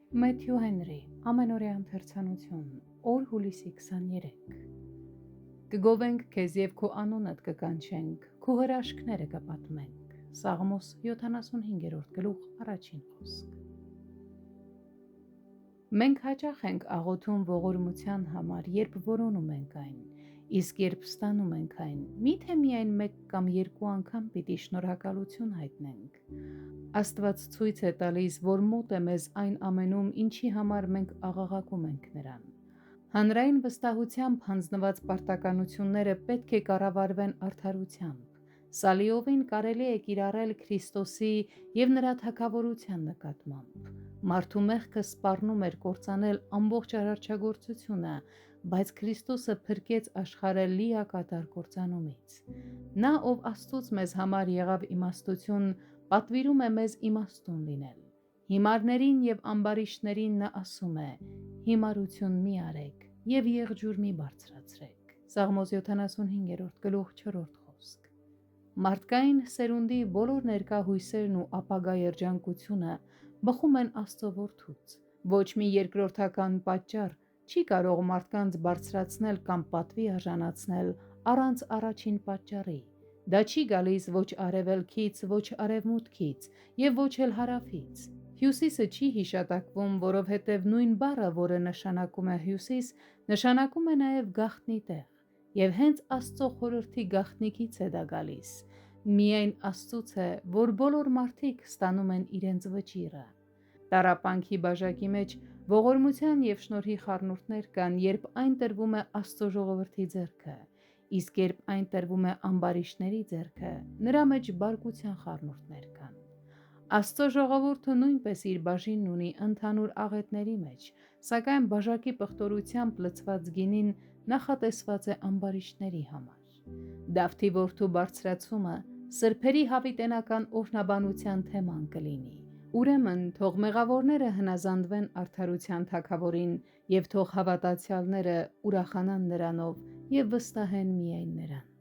Մեթյու Հենրի, ամենօրյա ընթերցանություն, օր հուլիսի 23։ Կգովենք քեզ և քո անունդ կկանչենք, քո հրաշքները կպատմենք։ Սաղմոս 75-րդ գլուխ առաջին խոսք։ Մենք հաճախ ենք աղոթում ողորմության համար, երբ որոնում ենք այն, իսկ երբ ստանում ենք այն, միթե միայն մեկ կամ երկու անգամ պիտի շնորհակալություն հայտնենք։ Աստված ցույց է տալիս, որ մոտ է մեզ այն ամենում, ինչի համար մենք աղաղակում ենք Նրան։ Հանրային վստահությամբ հանձնված պարտականությունները պետք է կառավարվեն արդարությամբ։ Սա լիովին կարելի է կիրառել Քրիստոսի և Նրա թագավորության նկատմամբ։ Մարդու մեղքը սպառնում էր կործանել ամբողջ արարչագործությունը, բայց Քրիստոսը փրկեց աշխարհը լիակատար կործանումից։ Նա, ով Աստծուց մեզ համար եղավ իմաստություն, պատվիրում է մեզ իմաստուն լինել։ Հիմարներին և ամբարիշտներին նա ասում է. հիմարություն մի արեք և եղջյուր մի բարձրացրեք։ Սաղմոս 75-րդ գլուխ 4-րդ խոսք։ Մարդկային սերունդի բոլոր ներկա հույսերն ու ապագա երջանկությունը բխում են Աստծո որդուց։ Ոչ մի երկրորդական պատճառ չի կարող մարդկանց բարձրացնել կամ պատվի արժանացնել առանց առաջին պատճառի։ Դա չի գալիս ոչ արևելքից, ոչ արևմուտքից և ոչ էլ հարավից։ Հյուսիսը չի հիշատակվում, որովհետև նույն բառը, որը նշանակում է հյուսիս, նշանակում է նաև գաղտնի տեղ, և հենց Աստծո խորհրդի գաղտնիքից է դա գալիս։ Միայն Աստծուց է, որ բոլոր մարդիկ ստանում են իրենց վճիռը։ Տառապանքի բաժակի մեջ ողորմության և շնորհի խառնուրդներ կան, երբ այն տրվում է Աստծո ժողովրդի ձեռքը, իսկ երբ այն տրվում է ամբարիշտների ձեռքը, նրա մեջ բարկության խառնուրդներ կան։ Աստծո ժողովուրդը նույնպես իր բաժինն ունի ընդհանուր աղետների մեջ, սակայն բաժակի պղտորությամբ լցված գինին նախատեսված է ամբարիշտների համար։ Դավթի որդու բարձրացումը սրբերի հավիտենական օրհնաբանության թեման կլինի։ Ուրեմն թող մեղավորները հնազանդվեն արդարության թագավորին, և թող հավատացյալները ուրախանան նրանով և վստահեն միայն Նրան։